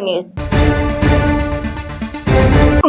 News.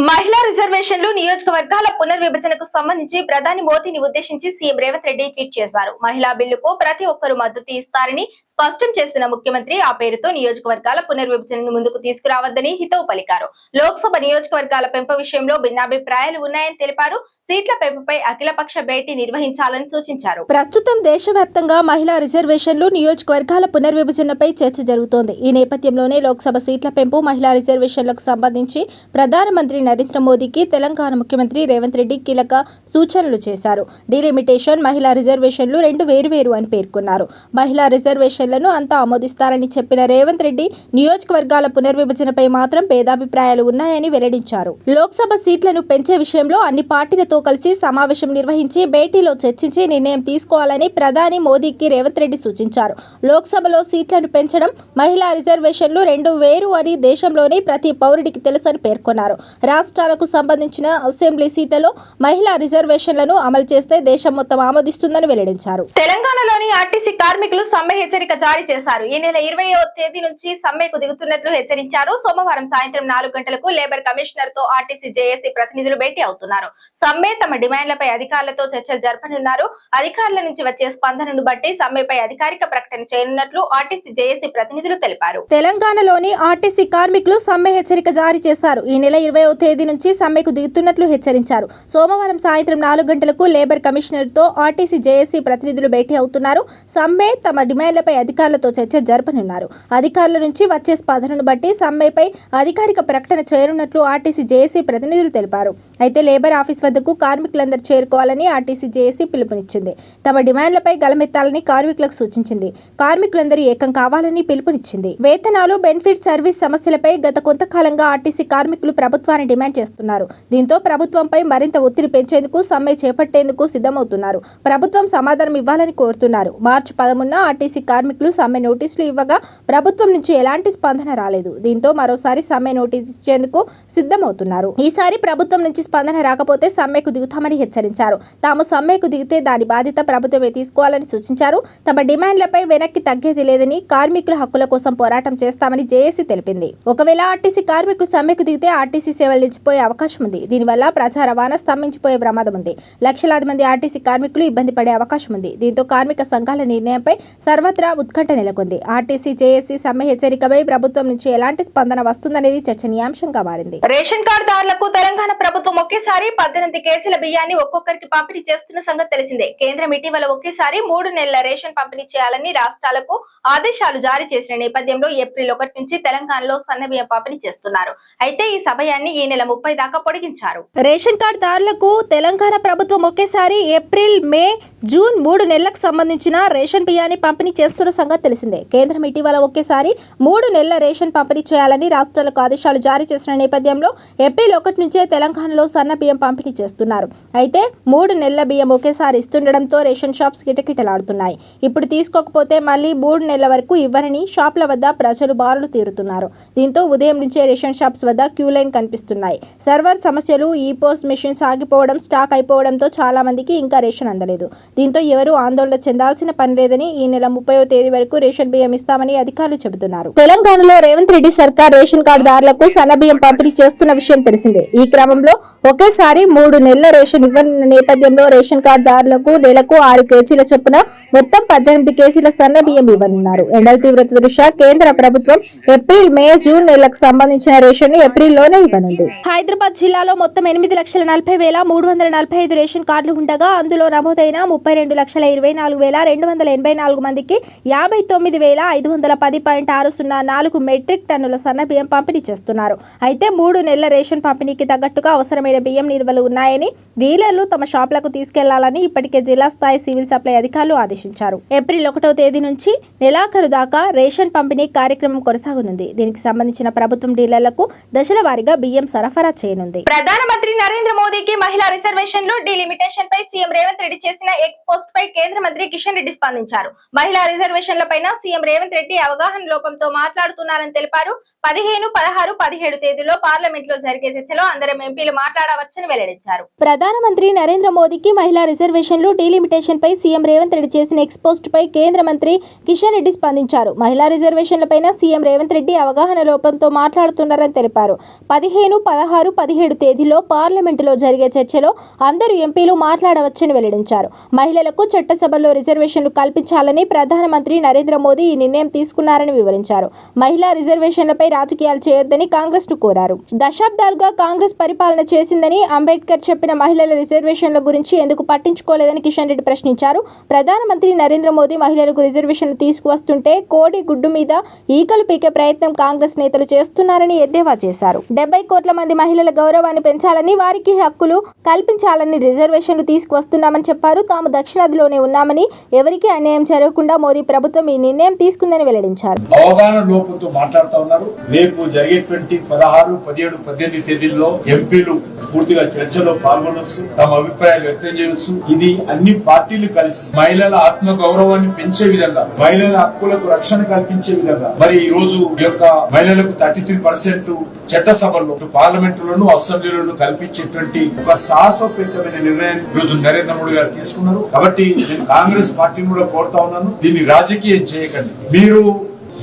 మహిళా రిజర్వేషన్లు నియోజకవర్గాల పునర్విభజనకు సంబంధించి ప్రధాని మోదీని ఉద్దేశించి సీఎం రేవంత్ రెడ్డి ట్వీట్ చేశారు. మహిళా బిల్లుకు ప్రతి ఒక్కరూ మద్దతు ఇస్తారని స్పష్టం చేసిన ముఖ్యమంత్రి ఆ పేరుతో నియోజకవర్గాల పునర్విభజనను ముందుకు తీసుకురావద్దని హితవు పలికారు. లోక్సభ నియోజకవర్గాల పెంపు విషయంలో భిన్నాభిప్రాయాలు ఉన్నాయని తెలిపారు. సీట్ల పెంపుపై అఖిలపక్ష భేటీ నిర్వహించాలని సూచించారు. ప్రస్తుతం దేశవ్యాప్తంగా మహిళా రిజర్వేషన్లు నియోజకవర్గాల పునర్విభజనపై చర్చ జరుగుతోంది. ఈ నేపథ్యంలోనే లోక్సభ సీట్ల పెంపు మహిళా రిజర్వేషన్లకు సంబంధించి ప్రధానమంత్రి నరేంద్ర మోదీకి తెలంగాణ ముఖ్యమంత్రి రేవంత్ రెడ్డి కీలక సూచనలు చేశారు. డీలిమిటేషన్, మహిళా రిజర్వేషన్లు రెండు వేరువేరు అని పేర్కొన్నారు. మహిళా రిజర్వేషన్లను అంతా ఆమోదిస్తారని చెప్పిన రేవంత్ రెడ్డి నియోజకవర్గాల పునర్విభజనపై మాత్రం భేదాభిప్రాయాలు ఉన్నాయని వెల్లడించారు. లోక్సభ సీట్లను పెంచే విషయంలో అన్ని పార్టీలతో కలిసి సమావేశం నిర్వహించి భేటీలో చర్చించి నిర్ణయం తీసుకోవాలని ప్రధాని మోదీకి రేవంత్ రెడ్డి సూచించారు. లోక్సభలో సీట్లను పెంచడం, మహిళా రిజర్వేషన్లు రెండు వేరు అని దేశంలోని ప్రతి పౌరుడికి తెలుసని పేర్కొన్నారు. రాష్ట్రాలకు సంబంధించిన అసెంబ్లీ సీట్లలో మహిళా రిజర్వేషన్లను అమలు చేస్తే దేశం మొత్తం ఆమోదిస్తుందని వెల్లడించారు. తెలంగాణలోని ఆర్టీసీ కార్మికులు సమ్మె హెచ్చరిక జారీ చేశారు. ఈ నెల 20వ తేదీ నుంచి సమ్మెకు దిగుతున్నట్లు హెచ్చరించారు. సోమవారం సాయంత్రం 4 గంటలకు లేబర్ కమిషనర్ తో ఆర్టీసీ జేఏసీ ప్రతినిధులు భేటీ అవుతున్నారు. సమ్మె తమ డిమాండ్లపై అధికారులతో చర్చలు జరపనున్నారు. అధికారుల నుంచి వచ్చే స్పందనను బట్టి సమ్మెపై అధికారిక ప్రకటన చేయనున్నట్లు ఆర్టీసీ జేఏసీ ప్రతినిధులు తెలిపారు. తెలంగాణలోని ఆర్టీసీ కార్మికులు సమ్మె హెచ్చరిక జారీ చేశారు. ఈ నెల 20వ తేదీ నుంచి సమ్మెకు దిగుతున్నట్లు హెచ్చరించారు. సోమవారం సాయంత్రం 4 గంటలకు లేబర్ కమిషనర్ తో ఆర్టీసీ జేఏసీ ప్రతినిధులు భేటీ అవుతున్నారు. సమ్మె తమ డిమాండ్లపై అధికారులతో చర్చ జరపనున్నారు. అధికారుల నుంచి వచ్చే స్పందనను బట్టి సమ్మెపై అధికారిక ప్రకటన చేయనున్నట్లు ఆర్టీసీ జేఏసీ ప్రతినిధులు తెలిపారు. అయితే లేబర్ ఆఫీస్ వద్దకు కార్మికులందరూ చేరుకోవాలని ఆర్టీసీ జేఏసీ పిలుపునిచ్చింది. తమ డిమాండ్లపై గలమెత్తాలని కార్మికులకు సూచించింది. కార్మికులందరూ ఏకం కావాలని పిలుపునిచ్చింది. వేతనాలు, బెనిఫిట్, సర్వీస్ సమస్యలపై గత కొంతకాలంగా ఆర్టీసీ కార్మికులు ప్రభుత్వాన్ని డిమాండ్ చేస్తున్నారు. దీంతో ప్రభుత్వంపై మరింత ఒత్తిడి పెంచేందుకు సమ్మె చేపట్టేందుకు సిద్ధమవుతున్నారు. ప్రభుత్వం సమాధానం ఇవ్వాలని కోరుతున్నారు. మార్చి 13న ఆర్టీసీ కార్మికులు సమ్మె నోటీసులు ఇవ్వగా ప్రభుత్వం నుంచి ఎలాంటి స్పందన రాలేదు. దీంతో మరోసారి సమ్మె నోటీసు ఇచ్చేందుకు సిద్ధమవుతున్నారు. ఈసారి ప్రభుత్వం నుంచి స్పందన రాకపోతే సమ్మెకు దిగుతామని హెచ్చరించారు. తాము సమ్మెకు దిగితే దాని బాధ్యత ప్రభుత్వమే తీసుకోవాలని సూచించారు. తమ డిమాండ్లపై వెనక్కి తగ్గేది లేదని, కార్మికుల హక్కుల కోసం పోరాటం చేస్తామని జేఏసీ తెలిపింది. ఒకవేళ ఆర్టీసీ కార్మికులు సమ్మెకు దిగితే ఆర్టీసీ సేవలు నిలిచిపోయే అవకాశం ఉంది. దీనివల్ల ప్రజా రవాణా స్తంభించిపోయే ప్రమాదం ఉంది. లక్షలాది మంది ఆర్టీసీ కార్మికులు ఇబ్బంది పడే అవకాశం ఉంది. దీంతో కార్మిక సంఘాల నిర్ణయంపై సర్వత్రా ఉత్కంఠ నెలకొంది. ఆర్టీసీ జేఏసీ సమ్మె హెచ్చరికపై ప్రభుత్వం నుంచి ఎలాంటి స్పందన వస్తుందనేది చర్చనీయాంశంగా మారింది. రేషన్ కార్డుదారులకు తెలంగాణ ప్రభుత్వం ఒకేసారి 18 కేజీల బియ్యాన్ని ఒక్కొక్కరికి పంపిణీ చేస్తున్న సంగతి తెలిసిందే. కేంద్రం ఇటీవల ఒకేసారి 3 నెలల రేషన్ పంపిణీ చేయాలని రాష్ట్రాలకు ఆదేశాలు జారీ చేసిన నేపథ్యంలో ఏప్రిల్ 1 నుంచి తెలంగాణలో సన్న బియ్యం పంపిణీ చేస్తున్నారు. అయితే ఈ సమయాన్ని ఈ నెల 30 దాకా పొడిగించారు. రేషన్ కార్డుదారులకు తెలంగాణ ప్రభుత్వం ఒకేసారి ఏప్రిల్, మే, జూన్ 3 నెలలకు సంబంధించిన రేషన్ బియ్యాన్ని పంపిణీ చేస్తున్న సంగతి తెలిసిందే. కేంద్రం ఇటీవల ఒకేసారి 3 నెలల రేషన్ పంపిణీ చేయాలని రాష్ట్రాలకు ఆదేశాలు జారీ చేసిన నేపథ్యంలో ఏప్రిల్ 1 నుంచే తెలంగాణలో సన్న బియ్యం పంపిణీ చేస్తున్నారు. అయితే 3 నెలల బియ్యం ఒకేసారి ఇస్తుండటంతో రేషన్ షాప్స్ కిటకిటలాడుతున్నాయి. ఇప్పుడు తీసుకోకపోతే మళ్ళీ 3 నెలల వరకు ఇవ్వరని షాప్ల వద్ద ప్రజలు బారులు తీరుతున్నారు. దీంతో ఉదయం నుంచే రేషన్ షాప్స్ వద్ద క్యూ లైన్ కనిపిస్తున్నాయి. సర్వర్ సమస్యలు, ఈ పోస్ట్ మెషిన్స్ ఆగిపోవడం, స్టాక్ అయిపోవడంతో చాలా మందికి ఇంకా రేషన్ అందలేదు. దీంతో ఎవరూ ఆందోళన చెందాల్సిన పని లేదని, ఈ నెల 30వ తేదీ వరకు రేషన్ బియ్యం ఇస్తామని అధికారులు చెబుతున్నారు. తెలంగాణలో రేవంత్ రెడ్డి సర్కార్ రేషన్ కార్డుదారులకు సన్న బియ్యం పంపిణీ చేస్తున్న విషయం తెలిసిందే. ఈ క్రమంలో ఒకేసారి 3 నెలల రేషన్ ఇవ్వనున్న నేపథ్యంలో రేషన్ కార్డుదారులకు నెలకు 6 కేజీల చొప్పున మొత్తం 18 కేజీల సన్న బియ్యం ఇవ్వనున్నారు. ఎండల తీవ్రత దృష్ట్యా కేంద్ర ప్రభుత్వం ఏప్రిల్, మే, జూన్ నెలలకు సంబంధించిన రేషన్ ను ఏప్రిల్లోనే ఇవ్వనుంది. హైదరాబాద్ జిల్లాలో మొత్తం 8,40,40,345 రేషన్ కార్డులు ఉండగా అందులో నమోదైన 32,24,284 మందికి 59,510.604 మెట్రిక్ టన్నుల సన్న బియ్యం పంపిణీ చేస్తున్నారు. అయితే 3 నెలల రేషన్ పంపిణీకి తగ్గట్టుగా అవసరమైన బియ్యం నిల్వలు ఉన్నాయని డీలర్లు తమ షాపులకు తీసుకెళ్లాలని ఇప్పటికే జిల్లా స్థాయి సివిల్ సప్లై అధికారులు ఆదేశించారు. ఏప్రిల్ 1వ తేదీ నుంచి నెలాఖరు దాకా రేషన్ పంపిణీ కార్యక్రమం కొనసాగనుంది. దీనికి సంబంధించిన ప్రభుత్వం డీలర్లకు దశల వారీగా బియ్యం సరఫరా చేయనుంది. ఉంది. ప్రధానమంత్రి నరేంద్ర మోదీకి మహిళా రిజర్వేషన్లు డిలిమిటేషన్ పై సీఎం రేవంత్ రెడ్డి చేసిన ఎక్స్ పోస్ట్ పై కేంద్ర మంత్రి కిషన్ రెడ్డి స్పందించారు. మహిళా రిజర్వేషన్ల పైన సీఎం రేవంత్ రెడ్డి అవగాహన లోపంతో మాట్లాడుతున్నారని తెలిపారు. 15, 16, 17 తేదీల్లో పార్లమెంట్ లో జరిగే చర్చలో అందరం ఎంపీలు మాట్లాడవచ్చని వెల్లడించారు. ప్రధానమంత్రి నరేంద్ర మోదీకి మహిళా రిజర్వేషన్లు డిలిమిటేషన్ పై సీఎం రేవంత్ రెడ్డి చేసిన ఎక్స్ పోస్ట్ పై కేంద్ర మంత్రి కిషన్ రెడ్డి స్పందించారు. మహిళా రిజర్వేషన్లపైన సీఎం రేవంత్ రెడ్డి అవగాహన లోపంతో మాట్లాడుతున్నారని తెలిపారు. 15, 16, 17 తేదీల్లో పార్లమెంటులో జరిగే చర్చలో అందరూ ఎంపీలు మాట్లాడవచ్చని వెల్లడించారు. మహిళలకు చట్టసభల్లో రిజర్వేషన్లు కల్పించాలని ప్రధానమంత్రి నరేంద్ర మోదీ ఈ నిర్ణయం తీసుకున్నారని వివరించారు. మహిళా రిజర్వేషన్లపై రాజకీయాలు చేయొద్దని కాంగ్రెస్ ను కోరారు. దశాబ్దాలుగా కాంగ్రెస్ పరిపాలన చేసిందని, అంబేద్కర్ చెప్పిన మహిళల రిజర్వేషన్ల గురించి ఎందుకు పట్టించుకోలేదని కిషన్ రెడ్డి ప్రశ్నించారు. ప్రధానమంత్రి నరేంద్ర మోదీ మహిళలకు రిజర్వేషన్లు తీసుకువస్తుంటే కోడి గుడ్డు మీద ఈకలు పీకే ప్రయత్నం కాంగ్రెస్ నేతలు చేస్తున్నారని ఎద్దేవా చేశారు. 70 కోట్ల మంది మహిళల గౌరవాన్ని పెంచాలని, వారికి హక్కులు కల్పించాలని రిజర్వేషన్లు తీసుకువస్తున్నామని చెప్పారు. తాము దక్షిణాదిలోనే ఉన్నామని, ఎవరికీ అన్యాయం జరగకుండా మోదీ ప్రభుత్వం ఈ నిర్ణయం తీసుకుందని వెల్లడించారు. అవగాహన లోపంతో మాట్లాడుతూ ఉన్నారు. రేపు జరిగేటువంటి 16, 17, 18 తేదీల్లో ఎంపీలు పూర్తిగా చర్చలో పాల్గొనవచ్చు, తమ అభిప్రాయాలు వ్యక్తం చేయవచ్చు. ఇది అన్ని పార్టీలు కలిసి మహిళల ఆత్మ గౌరవాన్ని పెంచే విధంగా, మహిళల హక్కులకు రక్షణ కల్పించే విధంగా, మరి ఈ రోజు యొక్క మహిళలకు 33% చట్టసభల్లో, పార్లమెంటులోను, అసెంబ్లీలోను కల్పించేటువంటి ఒక సాహసోపేతమైన నిర్ణయాన్ని ఈ రోజు నరేంద్ర మోడీ గారు తీసుకున్నారు. కాబట్టి నేను కాంగ్రెస్ పార్టీని కూడా కోరుతా ఉన్నాను, దీన్ని రాజకీయం చేయకండి. మీరు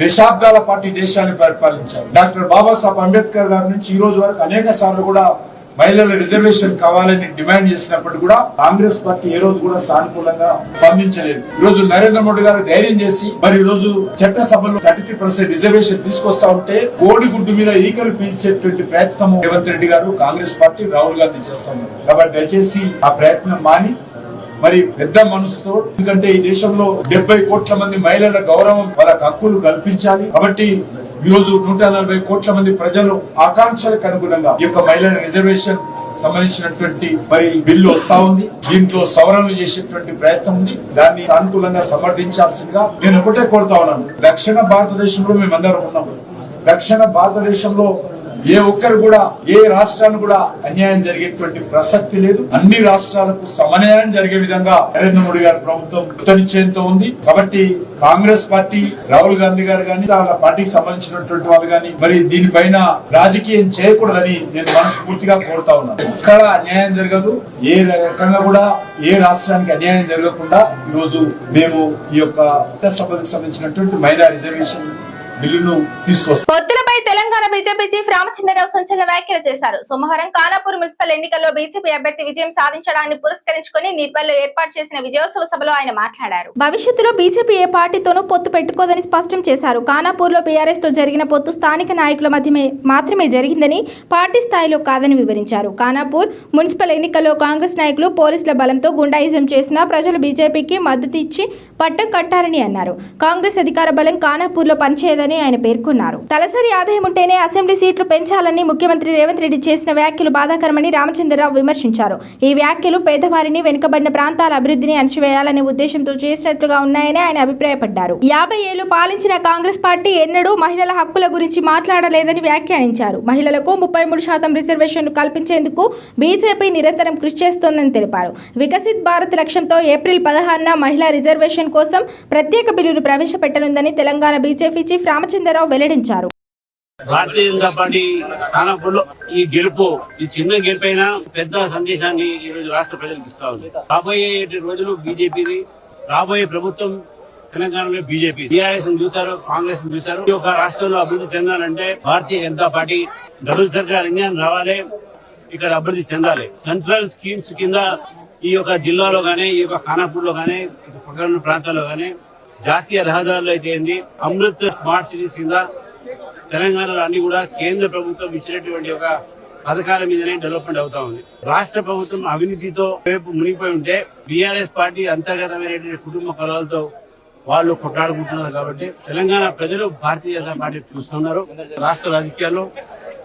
దశాబ్దాల పాటు దేశాన్ని పరిపాలించారు. డాక్టర్ బాబాసాహెబ్ అంబేద్కర్ గారి నుంచి ఈ రోజు వరకు అనేక సార్లు కూడా మహిళల రిజర్వేషన్ కావాలని డిమాండ్ చేసినప్పుడు కూడా కాంగ్రెస్ పార్టీ ఏ రోజు కూడా సానుకూలంగా స్పందించలేదు. ఈ రోజు నరేంద్ర మోడీ గారు ధైర్యం చేసి మరి ఈ రోజు చట్టసభలో 33% రిజర్వేషన్ తీసుకొస్తా ఉంటే కోడి గుడ్డు మీద ఈకలు పీల్చేటువంటి ప్రయత్నం రేవంత్ రెడ్డి గారు, కాంగ్రెస్ పార్టీ, రాహుల్ గాంధీ చేస్తా ఉన్నారు. కాబట్టి దయచేసి ఆ ప్రయత్నం మాని మరి పెద్ద మనసుతో, ఎందుకంటే ఈ దేశంలో 70 కోట్ల మంది మహిళల గౌరవం, వాళ్ళకి హక్కులు కల్పించాలి. కాబట్టి ఈ రోజు 140 కోట్ల మంది ప్రజలు ఆకాంక్షలకు అనుగుణంగా ఈ యొక్క మహిళల రిజర్వేషన్ సంబంధించినటువంటి మరి బిల్లు వస్తా ఉంది. దీంట్లో సవరణలు చేసేటువంటి ప్రయత్నం ఉంది. దాన్ని సానుకూలంగా సమర్థించాల్సిందిగా నేను ఒకటే కోరుతా ఉన్నాను. దక్షిణ భారతదేశంలో మేమందరం ఉన్నాము. దక్షిణ భారతదేశంలో ఏ ఒక్కరు కూడా, ఏ రాష్ట్రాన్ని కూడా అన్యాయం జరిగేటువంటి ప్రసక్తి లేదు. అన్ని రాష్ట్రాలకు సమన్యాయం జరిగే విధంగా నరేంద్ర మోడీ గారి ప్రభుత్వం కృతనిశ్చయంతో ఉంది. కాబట్టి కాంగ్రెస్ పార్టీ, రాహుల్ గాంధీ గారు గాని, వాళ్ళ పార్టీకి సంబంధించినటువంటి వాళ్ళు గాని మరి దీనిపైన రాజకీయం చేయకూడదని నేను మనస్ఫూర్తిగా కోరుతా ఉన్నాను. ఎక్కడ అన్యాయం జరగదు, ఏ రకంగా కూడా ఏ రాష్ట్రానికి అన్యాయం జరగకుండా ఈ రోజు మేము ఈ యొక్క సభకు సంబంధించినటువంటి మహిళా రిజర్వేషన్ బిల్లును తీసుకొస్తాం. పొత్తులపై తెలంగాణ బీజేపీ చీఫ్ రామచంద్రరావు సంచలన వ్యాఖ్యలు చేశారు. సోమవారం ఖానాపూర్ మున్సిపల్ ఎన్నికల్లో బీజేపీ అభ్యర్థి విజయం సాధించడాన్ని పురస్కరించుకుని నిర్మల్లో ఏర్పాటు చేసిన విజయోత్సవ సభలో ఆయన మాట్లాడారు. భవిష్యత్తులో బీజేపీ ఏ పార్టీతోనూ పొత్తు పెట్టుకోదని స్పష్టం చేశారు. ఖానాపూర్ లో బీఆర్ఎస్ తో జరిగిన పొత్తు స్థానిక నాయకుల మధ్య మాత్రమే జరిగిందని, పార్టీ స్థాయిలో కాదని వివరించారు. ఖానాపూర్ మున్సిపల్ ఎన్నికల్లో కాంగ్రెస్ నాయకులు పోలీసుల బలంతో గుండాయిజం చేసినా ప్రజలు బీజేపీకి మద్దతు ఇచ్చి పట్టం కట్టారని అన్నారు. కాంగ్రెస్ అధికార బలం ఖానాపూర్ లో పనిచేయదని ఆయన పేర్కొన్నారు. తలసరి ఆదాయం ఉంటేనే అసెంబ్లీ సీట్లు పెంచాలని ముఖ్యమంత్రి రేవంత్ రెడ్డి చేసిన వ్యాఖ్యలు బాధాకరమని రామచంద్రరావు విమర్శించారు. ఈ వ్యాఖ్యలు పేదవారిని, వెనుకబడిన ప్రాంతాల అభివృద్ధిని అణచివేయాలనే ఉద్దేశంతో చేసినట్లుగా ఉన్నాయని ఆయన అభిప్రాయపడ్డారు. 50 ఏళ్లు పాలించిన కాంగ్రెస్ పార్టీ ఎన్నడూ మహిళల హక్కుల గురించి మాట్లాడలేదని వ్యాఖ్యానించారు. మహిళలకు 33% రిజర్వేషన్లు కల్పించేందుకు బీజేపీ నిరంతరం కృషి చేస్తోందని తెలిపారు. వికసిత్ భారత్ లక్ష్యంతో ఏప్రిల్ 16న మహిళా రిజర్వేషన్ కోసం ప్రత్యేక బిల్లును ప్రవేశపెట్టనుందని తెలంగాణ బీజేపీ చీఫ్ రామచంద్రరావు వెల్లడించారు. భారతీయ జనతా పార్టీ ఖానాపూర్లో ఈ గెలుపు, ఈ చిన్న గెలుపైనా పెద్ద సందేశాన్ని ఈ రోజు రాష్ట్ర ప్రజలకు ఇస్తా ఉంది. రాబోయే రోజులు బీజేపీది, రాబోయే ప్రభుత్వం తెలంగాణలో బీజేపీ. టీఆర్ఎస్ చూశారు, కాంగ్రెస్ చూశారు. ఈ యొక్క రాష్ట్రంలో అభివృద్ధి చెందాలంటే భారతీయ జనతా పార్టీ డబుల్ సర్కార్ ఇంజన్ రావాలి, ఇక్కడ అభివృద్ధి చెందాలి. సెంట్రల్ స్కీమ్స్ కింద ఈ యొక్క జిల్లాలో గానీ, ఈ యొక్క ఖానాపూర్ లో గానీ, పక్కన ప్రాంతాల్లో గానీ జాతీయ రహదారులు అయితే ఏంది, అమృత్ స్మార్ట్ సిటీస్ కింద తెలంగాణలో అన్ని కూడా కేంద్ర ప్రభుత్వం ఇచ్చినటువంటి ఒక పథకాల మీదనే డెవలప్మెంట్ అవుతా ఉంది. రాష్ట్ర ప్రభుత్వం అవినీతితో వైపు మునిగిపోయి ఉంటే బీఆర్ఎస్ పార్టీ అంతర్గతమైనటువంటి కుటుంబ కలవలతో వాళ్ళు కొట్లాడుకుంటున్నారు. కాబట్టి తెలంగాణ ప్రజలు భారతీయ జనతా పార్టీ చూస్తున్నారు. రాష్ట్ర రాజకీయాల్లో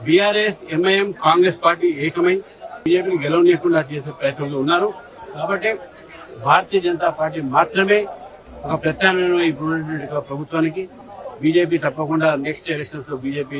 బీఆర్ఎస్, ఎంఐఎం, కాంగ్రెస్ పార్టీ ఏకమై బీజేపీని గెలవనీయకుండా చేసే ప్రయత్నంలో ఉన్నారు. కాబట్టి భారతీయ జనతా పార్టీ మాత్రమే ఒక ప్రత్యామ్నాయం ఇప్పుడున్నటువంటి ప్రభుత్వానికి. బీజేపీ తప్పకుండా నెక్స్ట్ ఎలక్షన్స్ లో బీజేపీ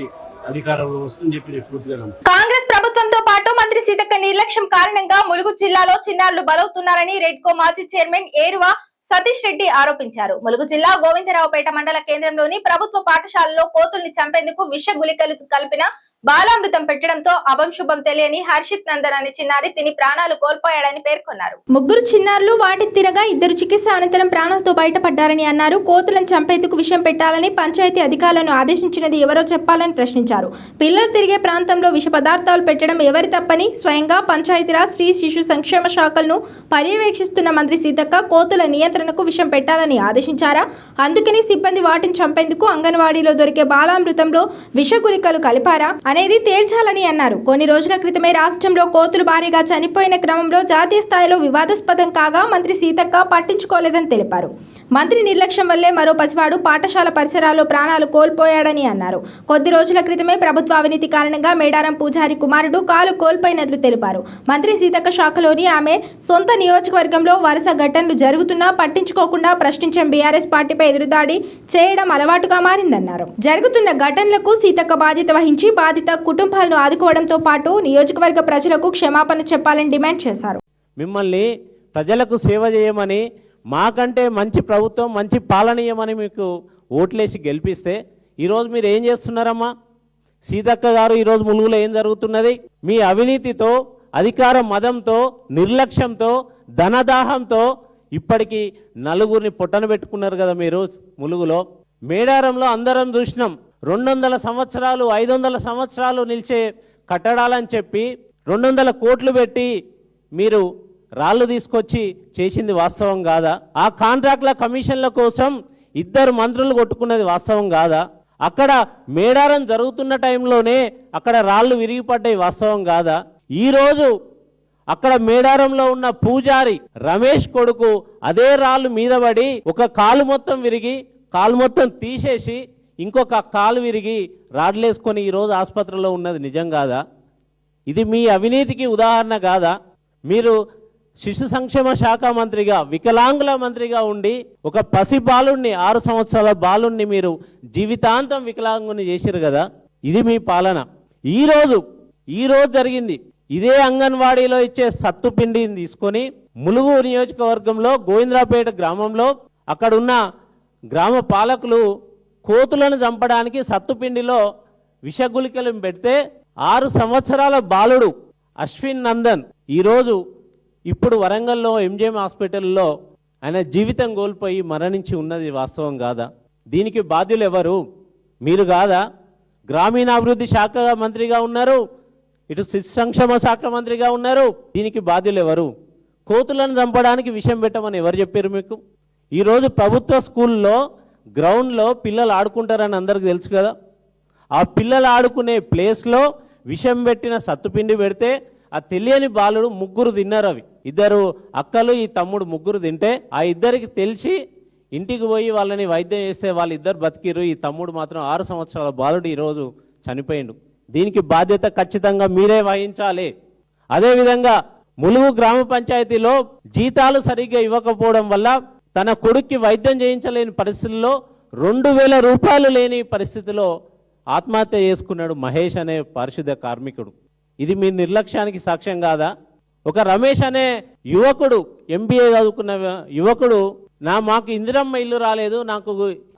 అధికారంలో వస్తుందని చెప్పి పూర్తిగా కాంగ్రెస్ ప్రభుత్వంతో పాటు సీతక్క నిర్లక్ష్యం కారణంగా ములుగు జిల్లాలో చిన్నారులు బలవుతున్నారని రెడ్కో మాజీ చైర్మన్ ఏరువ సతీష్ రెడ్డి ఆరోపించారు. ములుగు జిల్లా గోవిందరావుపేట మండల కేంద్రంలోని ప్రభుత్వ పాఠశాలలో కోతుల్ని చంపేందుకు విష గుళికలు కలిపిన బాలామృతం పెట్టడంతో అభంశుభం తెలియని హర్షిత్ నందన్ అనే చిన్నారి తిని ప్రాణాలు కోల్పోయాడని పేర్కొన్నారు. ముగ్గురు చిన్నారులు వాటి తిరగా ఇద్దరు చికిత్స అనంతరం ప్రాణాలతో బయటపడ్డారని అన్నారు. కోతులను చంపేందుకు విషం పెట్టాలని పంచాయతీ అధికారులను ఆదేశించినది ఎవరో చెప్పాలని ప్రశ్నించారు. పిల్లలు తిరిగే ప్రాంతంలో విష పదార్థాలు పెట్టడం ఎవరి తప్పని స్వయంగా పంచాయతీరాజ్ స్త్రీ శిశు సంక్షేమ శాఖలను పర్యవేక్షిస్తున్న మంత్రి సీతక్క కోతుల నియంత్రణకు విషం పెట్టాలని ఆదేశించారా? అందుకని సిబ్బంది వాటిని చంపేందుకు అంగన్వాడీలో దొరికే బాలామృతంలో విష గుళికలు కలిపారా అనేది తేల్చాలని అన్నారు. కొన్ని రోజుల క్రితమే రాష్ట్రంలో కోతులు భారీగా చనిపోయిన క్రమంలో జాతీయ స్థాయిలో వివాదాస్పదం కాగా మంత్రి సీతక్క పట్టించుకోలేదని తెలిపారు. మంత్రి నిర్లక్ష్యం వల్లే మరో పసివాడు పాఠశాల పరిసరాల్లో ప్రాణాలు కోల్పోయాడని అన్నారు. కొద్ది రోజుల క్రితమే ప్రభుత్వ అవినీతి కారణంగా మేడారం పూజారి కుమారుడు కాలు కోల్పోయినట్లు తెలిపారు. మంత్రి సీతక్క శాఖలోని ఆమె సొంత నియోజకవర్గంలో వరుస ఘటనలు జరుగుతున్నా పట్టించుకోకుండా ప్రశ్నించే బీఆర్ఎస్ పార్టీపై ఎదురుదాడి చేయడం అలవాటుగా మారిందన్నారు. జరుగుతున్న ఘటనలకు సీతక్క బాధ్యత వహించి బాధిత కుటుంబాలను ఆదుకోవడంతో పాటు నియోజకవర్గ ప్రజలకు క్షమాపణ చెప్పాలని డిమాండ్ చేశారు. మిమ్మల్ని ప్రజలకు సేవ చేయమని, మాకంటే మంచి ప్రభుత్వం మంచి పాలనీయమని మీకు ఓట్లేసి గెలిపిస్తే ఈరోజు మీరు ఏం చేస్తున్నారమ్మా? సీతక్క గారు ఈరోజు ములుగులో ఏం జరుగుతున్నది? మీ అవినీతితో, అధికార మదంతో, నిర్లక్ష్యంతో, ధనదాహంతో ఇప్పటికీ నలుగురిని పొట్టన పెట్టుకున్నారు కదా మీరు ములుగులో. మేడారంలో అందరం చూసినాం. 200 సంవత్సరాలు 500 సంవత్సరాలు నిలిచే కట్టడాలని చెప్పి 200 కోట్లు పెట్టి మీరు రాళ్ళు తీసుకొచ్చి చేసింది వాస్తవం కాదా? ఆ కాంట్రాక్ట్ల కమిషన్ల కోసం 2 మంత్రులు కొట్టుకున్నది వాస్తవం కాదా? అక్కడ మేడారం జరుగుతున్న టైంలోనే అక్కడ రాళ్ళు విరిగిపడ్డాయి వాస్తవం కాదా? ఈరోజు అక్కడ మేడారంలో ఉన్న పూజారి రమేష్ కొడుకు అదే రాళ్ళు మీద పడి ఒక కాలు మొత్తం విరిగి, కాలు మొత్తం తీసేసి ఇంకొక కాలు విరిగి రాడ్లేసుకొని ఈరోజు ఆసుపత్రిలో ఉన్నది నిజం కాదా? ఇది మీ అవినీతికి ఉదాహరణ కాదా? మీరు శిశు సంక్షేమ శాఖ మంత్రిగా, వికలాంగుల మంత్రిగా ఉండి ఒక పసి బాలుణ్ణి 6 సంవత్సరాల బాలుణ్ణి మీరు జీవితాంతం వికలాంగుని చేశారు కదా. ఇది మీ పాలన. ఈరోజు జరిగింది ఇదే అంగన్వాడీలో ఇచ్చే సత్తుపిండిని తీసుకొని ములుగు నియోజకవర్గంలో గోవిందరావుపేట గ్రామంలో అక్కడున్న గ్రామ పాలకులు కోతులను చంపడానికి సత్తుపిండిలో విషగుళికలు పెడితే 6 సంవత్సరాల బాలుడు అశ్విన్ నందన్ ఈరోజు ఇప్పుడు వరంగల్లో ఎంజిఎం హాస్పిటల్లో ఆయన జీవితం కోల్పోయి మరణించి ఉన్నది వాస్తవం కాదా? దీనికి బాధ్యులు ఎవరు? మీరు కాదా? గ్రామీణాభివృద్ధి శాఖ మంత్రిగా ఉన్నారు, ఇటు శిశు సంక్షేమ శాఖ మంత్రిగా ఉన్నారు. దీనికి బాధ్యులు ఎవరు? కోతులను చంపడానికి విషం పెట్టమని ఎవరు చెప్పారు మీకు? ఈరోజు ప్రభుత్వ స్కూల్లో గ్రౌండ్లో పిల్లలు ఆడుకుంటారని అందరికీ తెలుసు కదా. ఆ పిల్లలు ఆడుకునే ప్లేస్లో విషం పెట్టిన సత్తుపిండి పెడితే ఆ తెలియని బాలుడు 3 తిన్నారు. అవి 2 అక్కలు, ఈ తమ్ముడు 3 తింటే ఆ 2కి తెలిసి ఇంటికి పోయి వాళ్ళని వైద్యం చేస్తే వాళ్ళిద్దరు బతికిరు. ఈ తమ్ముడు మాత్రం 6 సంవత్సరాల బాలుడు ఈరోజు చనిపోయిండు. దీనికి బాధ్యత ఖచ్చితంగా మీరే వహించాలి. అదేవిధంగా ములుగు గ్రామ పంచాయతీలో జీతాలు సరిగ్గా ఇవ్వకపోవడం వల్ల తన కొడుక్కి వైద్యం చేయించలేని పరిస్థితుల్లో 2000 రూపాయలు లేని పరిస్థితిలో ఆత్మహత్య చేసుకున్నాడు మహేష్ అనే పారిశుద్ధ్య కార్మికుడు. ఇది మీ నిర్లక్ష్యానికి సాక్ష్యం కాదా? ఒక రమేష్ అనే యువకుడు, ఎంబీఏ చదువుకున్న యువకుడు, మాకు ఇందిరమ్మ ఇల్లు రాలేదు, నాకు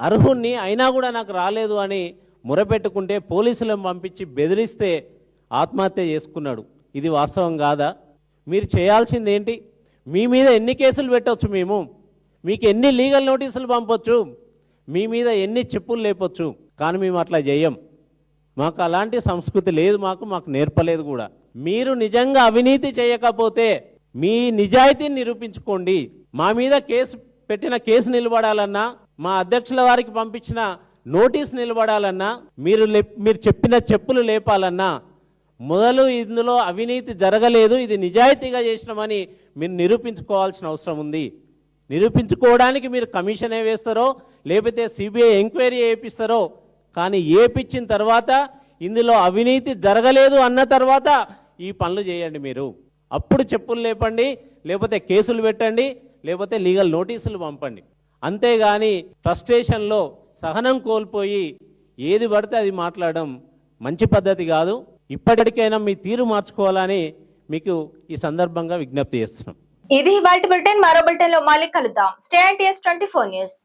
అర్హుణ్ణి అయినా కూడా నాకు రాలేదు అని మొరపెట్టుకుంటే పోలీసులను పంపించి బెదిరిస్తే ఆత్మహత్య చేసుకున్నాడు. ఇది వాస్తవం కాదా? మీరు చేయాల్సింది ఏంటి? మీ మీద ఎన్ని కేసులు పెట్టవచ్చు, మీకు ఎన్ని లీగల్ నోటీసులు పంపొచ్చు, మీ మీద ఎన్ని చెప్పులు లేపొచ్చు, కానీ మేము అట్లా చేయం. మాకు అలాంటి సంస్కృతి లేదు, మాకు నేర్పలేదు కూడా. మీరు నిజంగా అవినీతి చేయకపోతే మీ నిజాయితీని నిరూపించుకోండి. మా మీద పెట్టిన కేసు నిలబడాలన్నా, మా అధ్యక్షుల వారికి పంపించిన నోటీస్ నిలబడాలన్నా, మీరు చెప్పిన చెప్పులు లేపాలన్నా మొదలు ఇందులో అవినీతి జరగలేదు, ఇది నిజాయితీగా చేసినామని మీరు నిరూపించుకోవాల్సిన అవసరం ఉంది. నిరూపించుకోవడానికి మీరు కమిషనే వేస్తారో లేకపోతే సిబిఐ ఎంక్వైరీ చేపిస్తారో, కానీ ఏపిచ్చిన తర్వాత ఇందులో అవినీతి జరగలేదు అన్న తర్వాత ఈ పనులు చేయండి. మీరు అప్పుడు చెప్పులు లేపండి, లేకపోతే కేసులు పెట్టండి, లేకపోతే లీగల్ నోటీసులు పంపండి. అంతేగాని ఫ్రస్ట్రేషన్లో సహనం కోల్పోయి ఏది పడితే అది మాట్లాడడం మంచి పద్ధతి కాదు. ఇప్పటికైనా మీ తీరు మార్చుకోవాలని మీకు ఈ సందర్భంగా విజ్ఞప్తి చేస్తున్నాం. ఇది వాటి బులెటిన్. మరో బులెటిన్ లో మళ్ళీ కలుద్దాం. Stay and TS 24 news.